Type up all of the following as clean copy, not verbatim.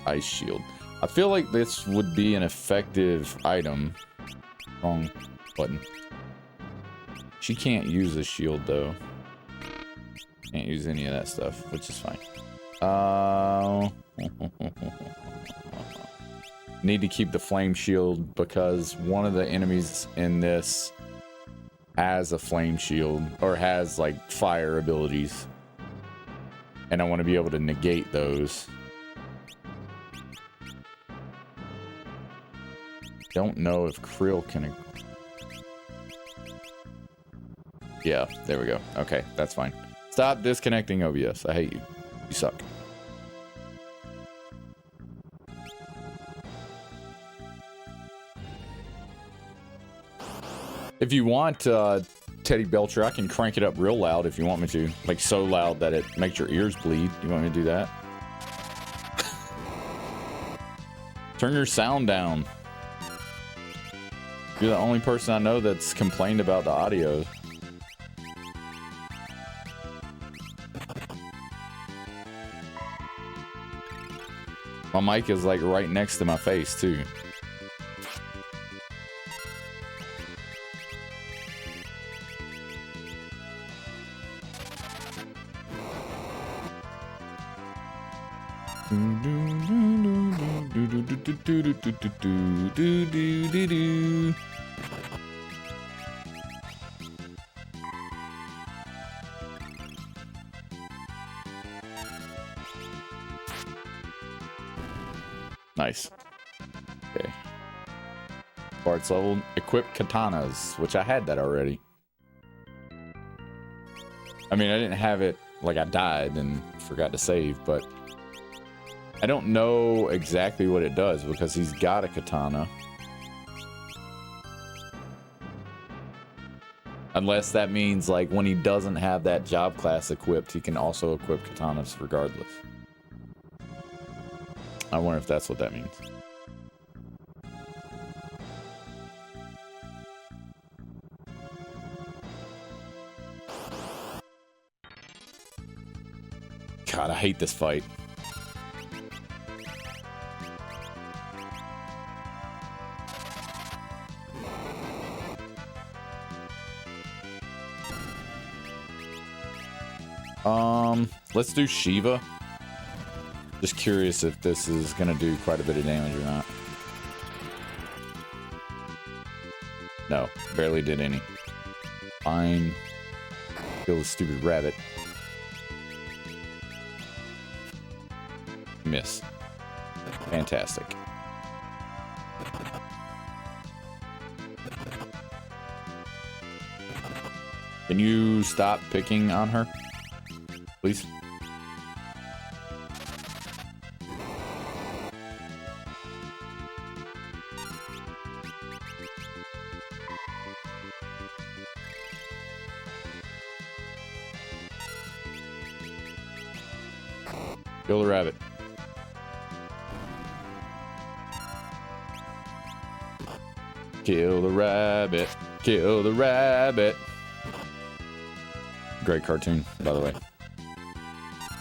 ice shield. I feel like this would be an effective item. Wrong button. She can't use a shield though. Can't use any of that stuff, which is fine. Need to keep the flame shield because one of the enemies in this has a flame shield or has like fire abilities. And I want to be able to negate those. Don't know if Krill can... Yeah, there we go. Okay, that's fine. Stop disconnecting OBS. I hate you. You suck. If you want, Teddy Belcher, I can crank it up real loud if you want me to. Like, so loud that it makes your ears bleed. You want me to do that? Turn your sound down. You're the only person I know that's complained about the audio. My mic is like right next to my face too. Nice. Okay. Parts leveled. Equip katanas, which I had that already. I mean, I didn't have it, like I died and forgot to save, but I don't know exactly what it does because he's got a katana. Unless that means, like, when he doesn't have that job class equipped, he can also equip katanas regardless. I wonder if that's what that means. God, I hate this fight. Let's do Shiva. Just curious if this is gonna do quite a bit of damage or not. No, barely did any. Fine. Kill the stupid rabbit. Miss. Fantastic. Can you stop picking on her? Please? Kill the rabbit. Kill the rabbit. Kill the rabbit. Great cartoon, by the way.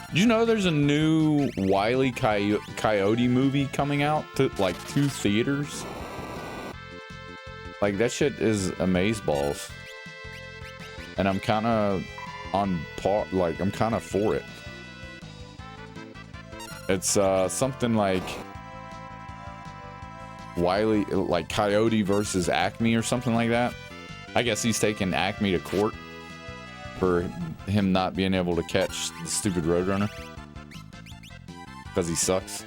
Did you know there's a new Wile E. Coyote movie coming out to, like, 2 theaters? Like, that shit is amazeballs. And I'm kind of on par, like, I'm kind of for it. It's something like Wiley, like Coyote versus Acme or something like that. I guess he's taking Acme to court for him not being able to catch the stupid Roadrunner because he sucks.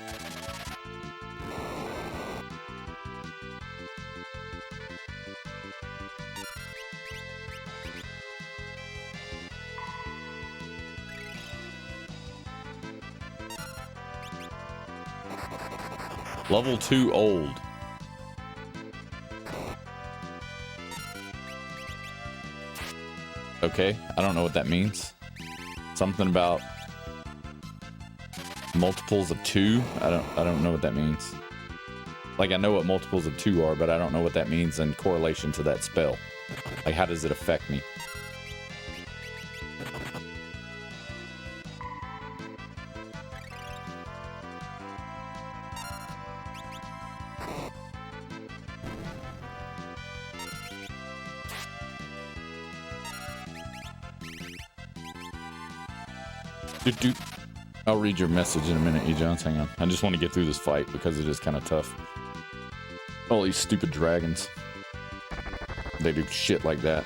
Level 2 old. Okay, I don't know what that means. Something about multiples of 2. I don't know what that means. Like, I know what multiples of 2 are, but I don't know what that means in correlation to that spell. Like, how does it affect me? Doot, doot. I'll read your message in a minute, E. Jones. Hang on. I just want to get through this fight because it is kind of tough. All these stupid dragons. They do shit like that.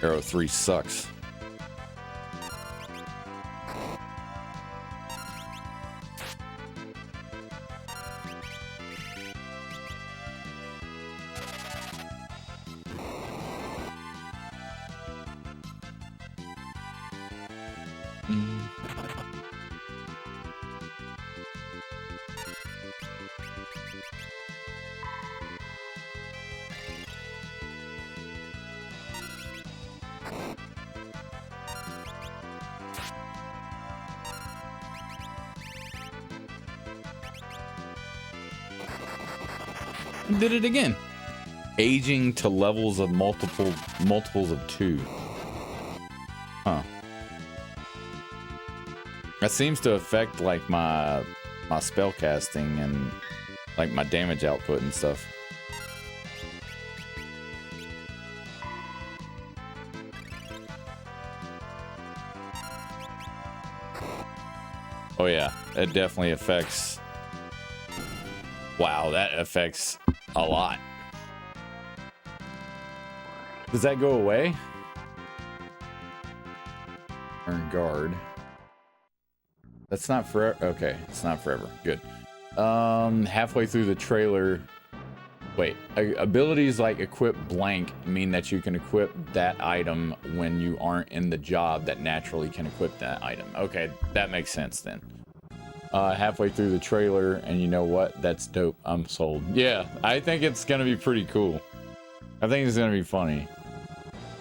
Arrow 3 sucks. Did it again. Aging to levels of multiples of 2. Huh. That seems to affect like my spell casting and like my damage output and stuff. Oh yeah, it definitely affects. Wow, that affects a lot. Does that go away? Earn guard. That's not forever. Okay, it's not forever. Good. Halfway through the trailer. Wait, abilities like equip blank mean that you can equip that item when you aren't in the job that naturally can equip that item. Okay, that makes sense then. Halfway through the trailer, and you know what? That's dope. I'm sold. Yeah, I think it's gonna be pretty cool. I think it's gonna be funny.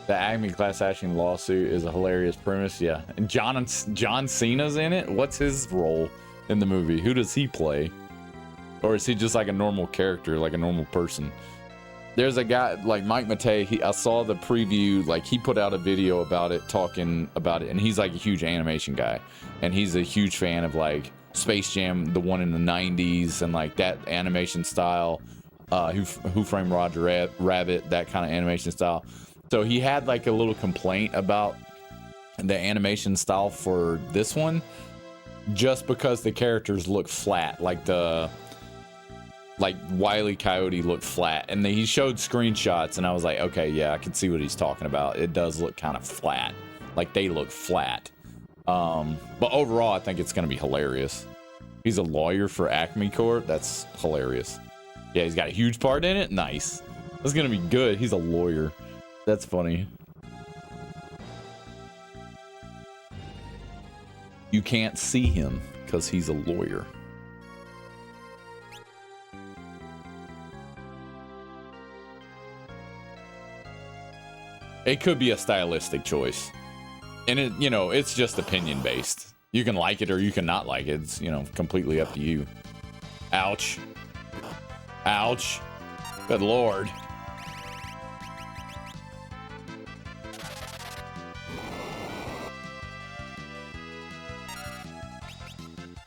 The Acme class action lawsuit is a hilarious premise. Yeah, and John Cena's in it. What's his role in the movie? Who does he play? Or is he just like a normal character, like a normal person? There's a guy like Mike Matei. I saw the preview. Like he put out a video about it, talking about it, and he's like a huge animation guy, and he's a huge fan of like Space Jam, the one in the 90s, and like that animation style. Who Framed Roger Rabbit, that kind of animation style. So he had like a little complaint about the animation style for this one, just because the characters look flat, like Wile E. Coyote looked flat, and he showed screenshots, and I was like, okay, yeah, I can see what he's talking about. It does look kind of flat, like they look flat. But overall, I think it's gonna be hilarious. He's a lawyer for Acme Corp. That's hilarious. Yeah, he's got a huge part in it. Nice. That's gonna be good. He's a lawyer. That's funny. You can't see him because he's a lawyer. It could be a stylistic choice. And it, you know, it's just opinion based. You can like it or you can not like it. It's, you know, completely up to you. Ouch. Ouch. Good lord.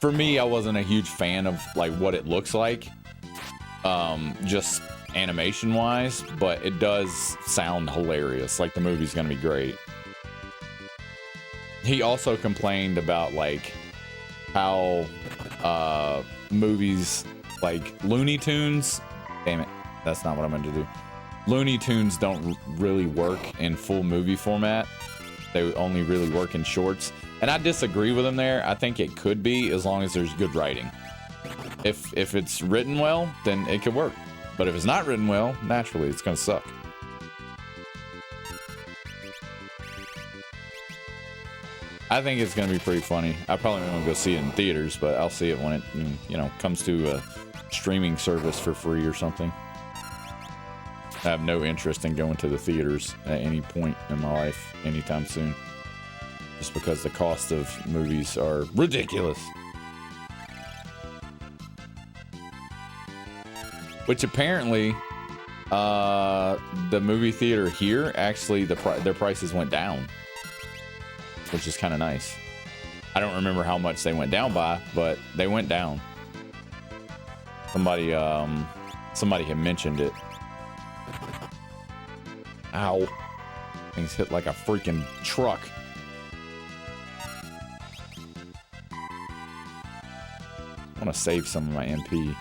For me, I wasn't a huge fan of like what it looks like. Just animation wise, but it does sound hilarious. Like the movie's gonna be great. He also complained about like how movies like Looney Tunes, damn it, that's not what I meant to do. Looney Tunes don't really work in full movie format. They only really work in shorts. And I disagree with him there. I think it could be, as long as there's good writing. If it's written well, then it could work. But if it's not written well, naturally it's gonna suck. I think it's gonna be pretty funny. I probably won't go see it in theaters, but I'll see it when it, you know, comes to a streaming service for free or something. I have no interest in going to the theaters at any point in my life anytime soon, just because the cost of movies are ridiculous. Which apparently, the movie theater here, actually their prices went down, which is kind of nice. I don't remember how much they went down by, but they went down. Somebody had mentioned it. Ow. Things hit like a freaking truck. I want to save some of my MP.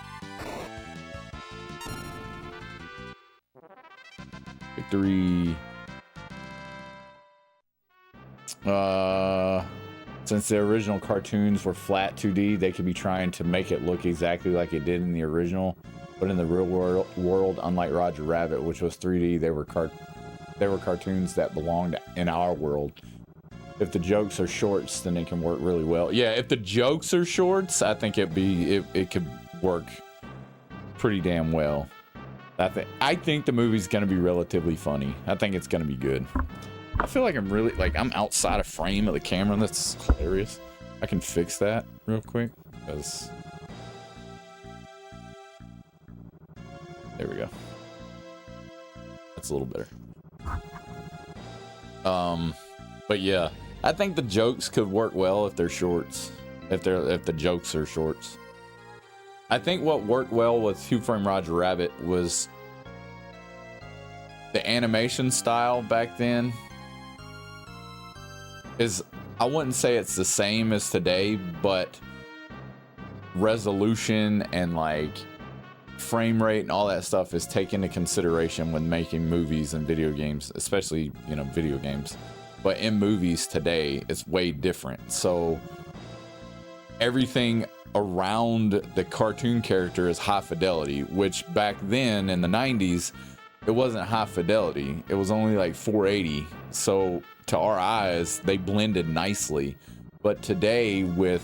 Victory. Since the original cartoons were flat 2D, they could be trying to make it look exactly like it did in the original, but in the real world, unlike Roger Rabbit, which was 3D, they were cartoons that belonged in our world. If the jokes are shorts, then it can work really well. Yeah, if the jokes are shorts, I think it could work pretty damn well. I think the movie's gonna be relatively funny. I think it's gonna be good. I feel like I'm outside of frame of the camera. That's hilarious. I can fix that real quick because there we go. That's a little better. But yeah, I think the jokes could work well if they're shorts. If the jokes are shorts. I think what worked well with Who Framed Roger Rabbit was the animation style back then. I wouldn't say it's the same as today, but resolution and like frame rate and all that stuff is taken into consideration when making movies and video games, especially, you know, video games. But in movies today, it's way different. So everything around the cartoon character is high fidelity, which back then in the 90s, it wasn't high fidelity. It was only like 480. So to our eyes, they blended nicely. But today with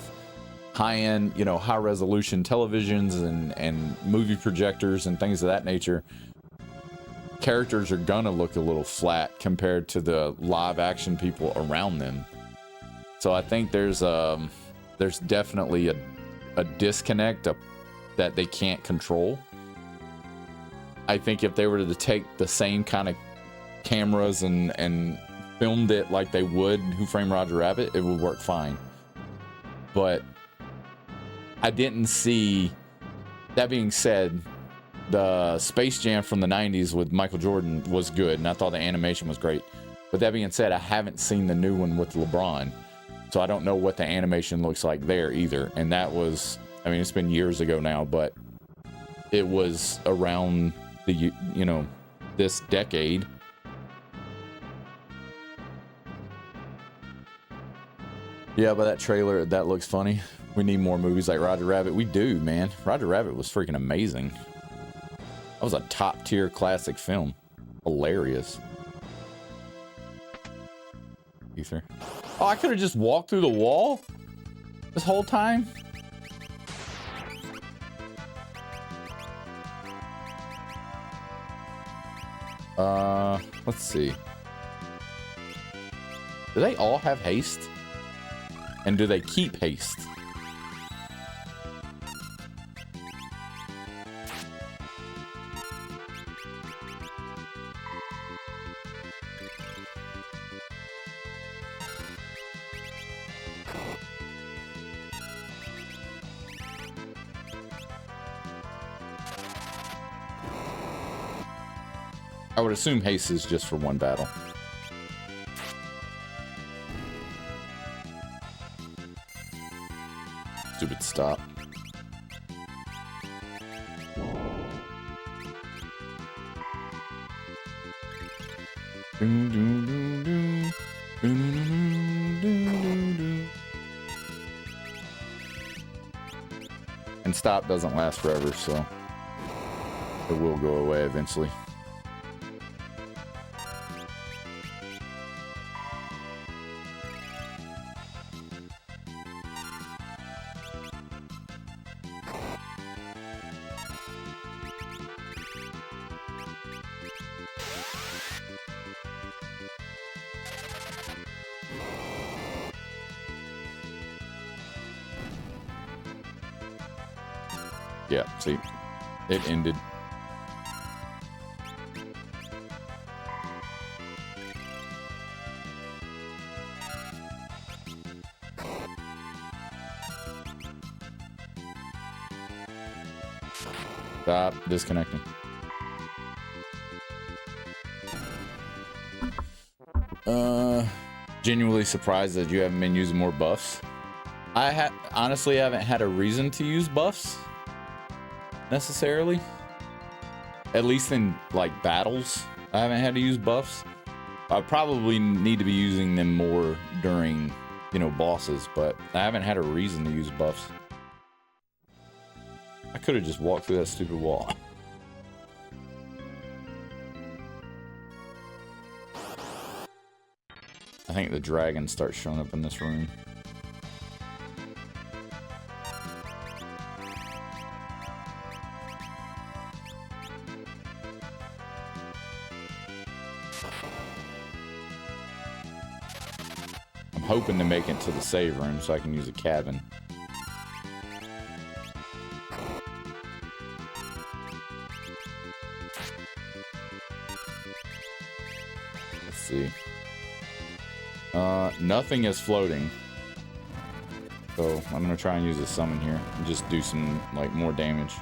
high-end, you know, high-resolution televisions and movie projectors and things of that nature, characters are gonna look a little flat compared to the live-action people around them. So I think there's definitely a disconnect that they can't control. I think if they were to take the same kind of cameras and filmed it like they would Who Framed Roger Rabbit, it would work fine. But I didn't see. That being said, the Space Jam from the 90s with Michael Jordan was good, and I thought the animation was great. But that being said, I haven't seen the new one with LeBron, so I don't know what the animation looks like there either. And that was, I mean, it's been years ago now, but it was around the, you know, this decade. Yeah, but that trailer, that looks funny. We need more movies like Roger Rabbit. We do, man. Roger Rabbit was freaking amazing. That was a top tier classic film. Hilarious. Ether. Oh, I could have just walked through the wall this whole time? Let's see. Do they all have haste? And do they keep haste? I would assume haste is just for one battle. Stupid stop. And stop doesn't last forever, so it will go away eventually. Yeah, see, it ended. Stop disconnecting. Genuinely surprised that you haven't been using more buffs. I honestly haven't had a reason to use buffs necessarily. At least in like battles, I haven't had to use buffs. I probably need to be using them more during, you know, bosses, but I haven't had a reason to use buffs. I could have just walked through that stupid wall. I think the dragon starts showing up in this room. I'm hoping to make it to the save room so I can use a cabin. Let's see. Nothing is floating. So I'm gonna try and use a summon here and just do some like more damage.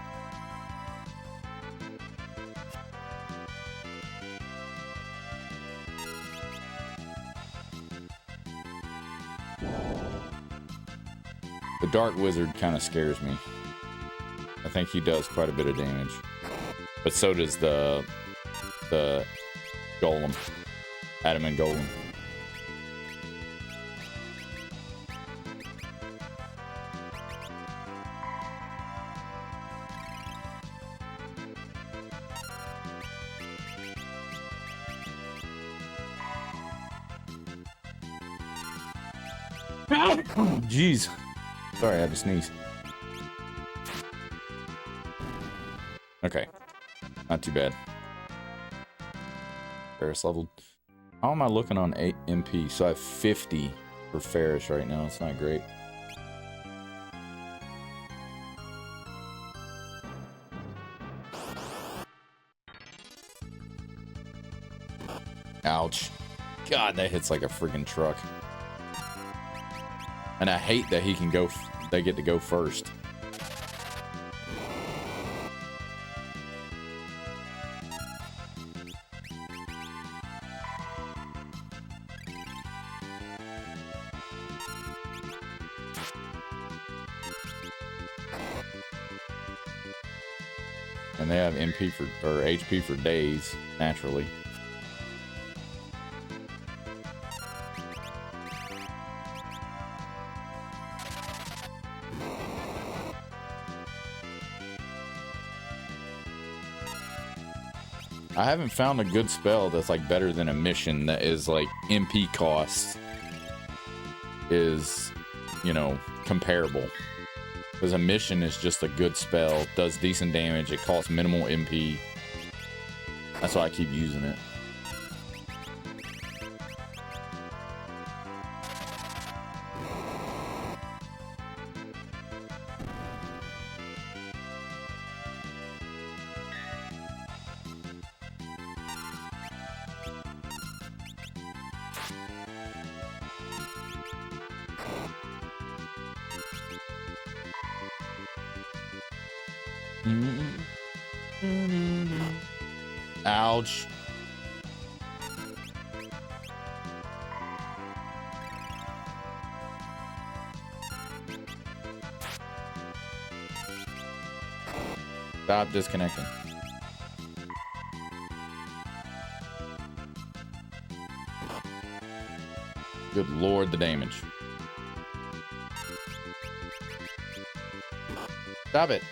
The Dark Wizard kind of scares me. I think he does quite a bit of damage. But so does the Golem. Adamant Golem. Jeez. Sorry, I had to sneeze. Okay. Not too bad. Ferris leveled. How am I looking on 8 MP? So I have 50 for Ferris right now. It's not great. Ouch. God, that hits like a freaking truck. And I hate that he can go, they get to go first. And they have MP for, or HP for days, naturally. I haven't found a good spell that's like better than a mission that is like MP cost is, you know, comparable. Because a mission is just a good spell, does decent damage, it costs minimal MP. That's why I keep using it. Ouch. Stop disconnecting. Good Lord, the damage. Stop it.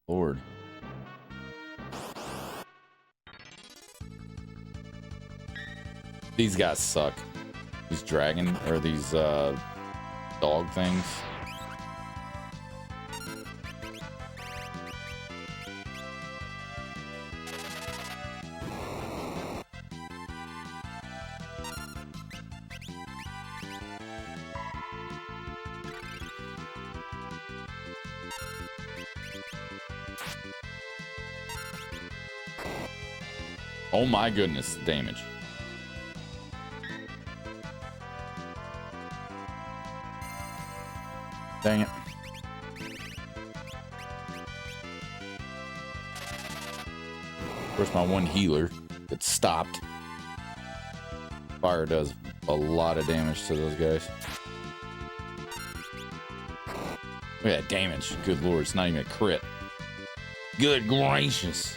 Lord. These guys suck. These dragon, or these dog things. Oh my goodness, damage. Dang it. Where's my one healer that stopped? Fire does a lot of damage to those guys. Look at that damage. Good lord, it's not even a crit. Good gracious.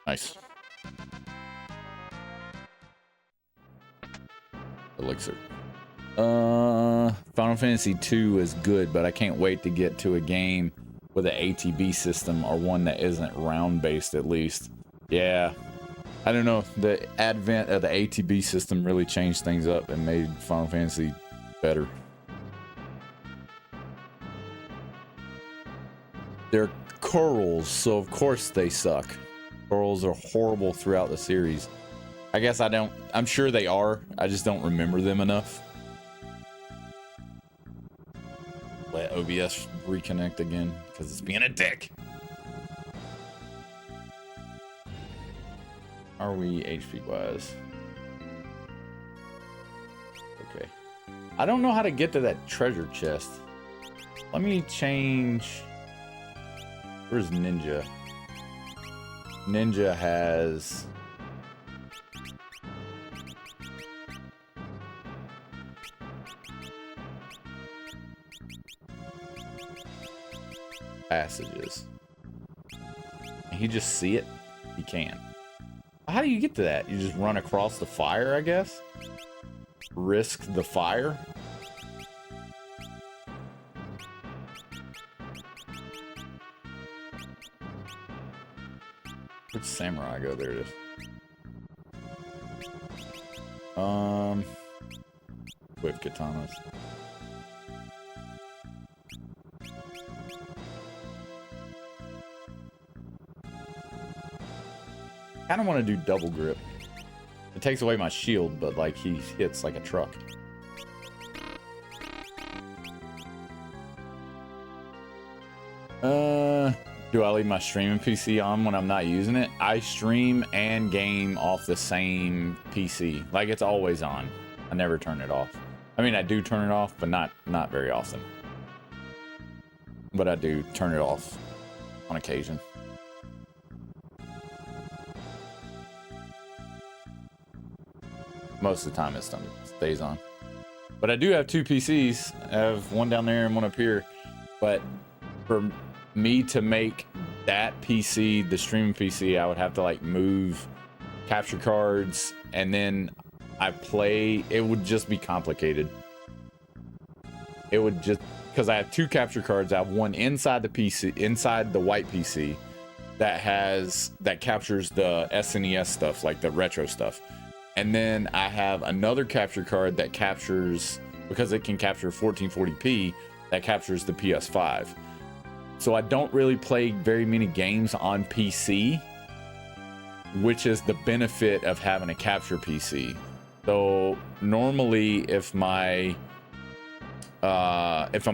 Nice. Elixir. Final Fantasy 2 is good, but I can't wait to get to a game with an ATB system or one that isn't round-based at least. Yeah. I don't know. The advent of the ATB system really changed things up and made Final Fantasy better. They're corals, so of course they suck. Corals are horrible throughout the series. I guess I'm sure they are. I just don't remember them enough. Let OBS reconnect again because it's being a dick. How are we HP wise? Okay. I don't know how to get to that treasure chest. Let me change. Where's Ninja? Ninja has passages. Can he just see it? He can. How do you get to that? You just run across the fire, I guess? Risk the fire? Where'd Samurai go? There it is. With katanas. I don't want to do double grip. It takes away my shield, but like he hits like a truck. Do I leave my streaming PC on when I'm not using it? I stream and game off the same PC. Like it's always on. I never turn it off. I mean, I do turn it off, but not very often. But I do turn it off on occasion. Most of the time it stays on. But I do have two PCs. I have one down there and one up here. But for me to make that PC the streaming PC, I would have to like move capture cards and then I play. It would just be complicated. It would just, because I have two capture cards. I have one inside the PC, inside the white PC that captures the SNES stuff, like the retro stuff. And then I have another capture card that captures, because it can capture 1440p, that captures the PS5. So I don't really play very many games on PC, which is the benefit of having a capture PC. So normally if I'm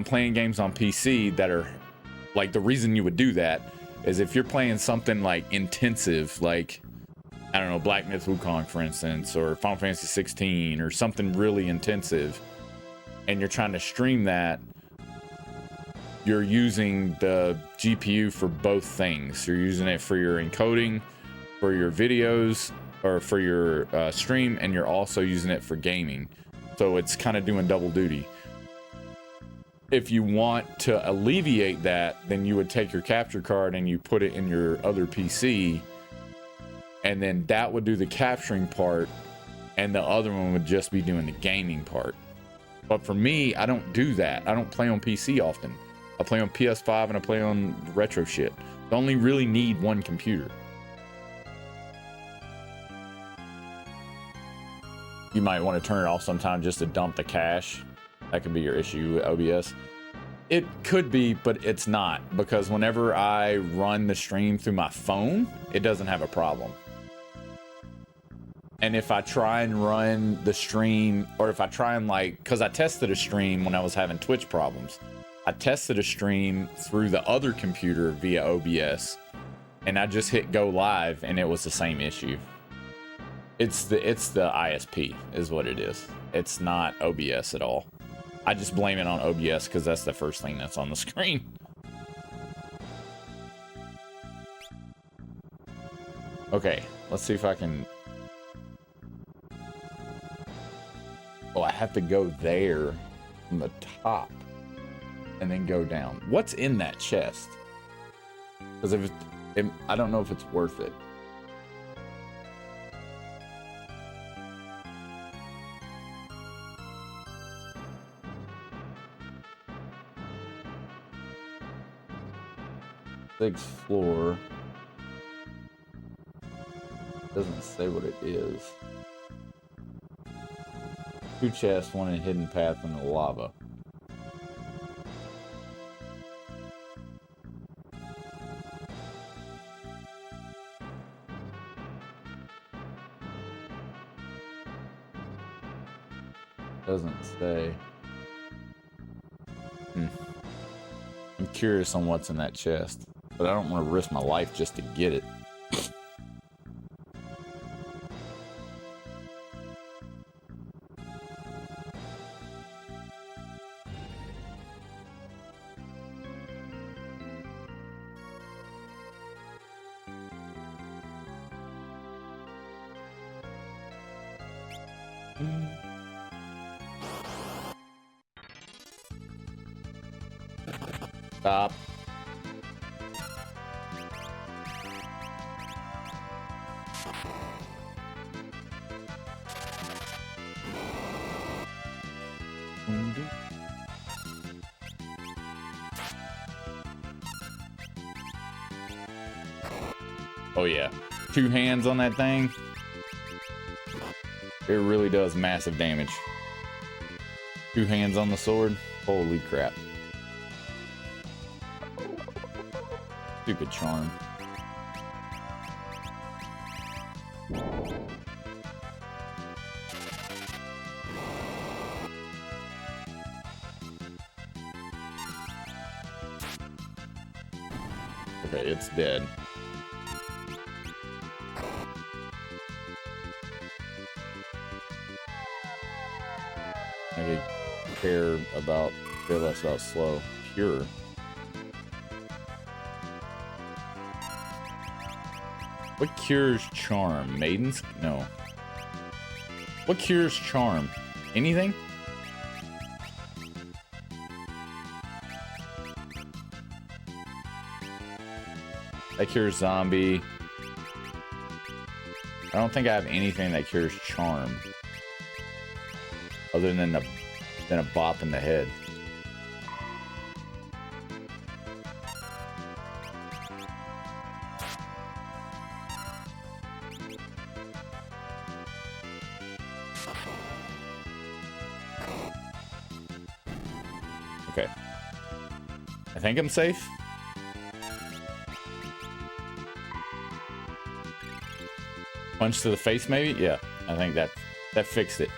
playing games on PC that are, like, the reason you would do that is if you're playing something like intensive, like, I don't know, Black Myth Wukong, for instance, or Final Fantasy 16, or something really intensive, and you're trying to stream that, you're using the GPU for both things. You're using it for your encoding, for your videos, or for your stream, and you're also using it for gaming. So it's kind of doing double duty. If you want to alleviate that, then you would take your capture card and you put it in your other PC, and then that would do the capturing part, and the other one would just be doing the gaming part. But for me, I don't do that. I don't play on PC often. I play on PS5 and I play on retro shit. I only really need one computer. You might want to turn it off sometime just to dump the cache. That could be your issue with OBS. It could be, but it's not, because whenever I run the stream through my phone, it doesn't have a problem. And if I try and run the stream, or if I try and because I tested a stream when I was having Twitch problems. I tested a stream through the other computer via OBS, and I just hit go live, and it was the same issue. It's the ISP is what it is. It's not OBS at all. I just blame it on OBS because that's the first thing that's on the screen. Okay, let's see if I can... Oh, I have to go there from the top and then go down. What's in that chest? Because if I don't know if it's worth it. Sixth floor. Doesn't say what it is. 2 chests, 1 in hidden path in the lava. Doesn't say. I'm curious on what's in that chest, but I don't want to risk my life just to get it. Stop. Oh yeah, 2 hands on that thing. It really does massive damage. 2 hands on the sword. Holy crap. Stupid charm. Okay, it's dead. I care less about slow. Pure. What cures charm? Maidens? No. What cures charm? Anything? That cures zombie. I don't think I have anything that cures charm. Other than a bop in the head. Okay. I think I'm safe. Punch to the face, maybe? Yeah, I think that fixed it.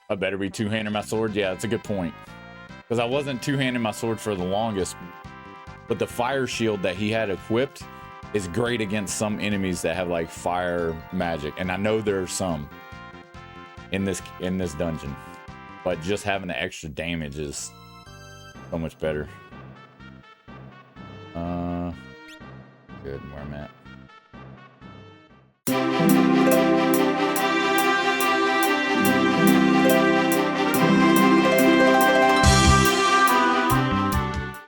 I better be two-handing my sword. Yeah, that's a good point. Because I wasn't two-handing my sword for the longest. But the fire shield that he had equipped is great against some enemies that have like fire magic. And I know there are some in this dungeon. But just having the extra damage is so much better. Good, where I'm at.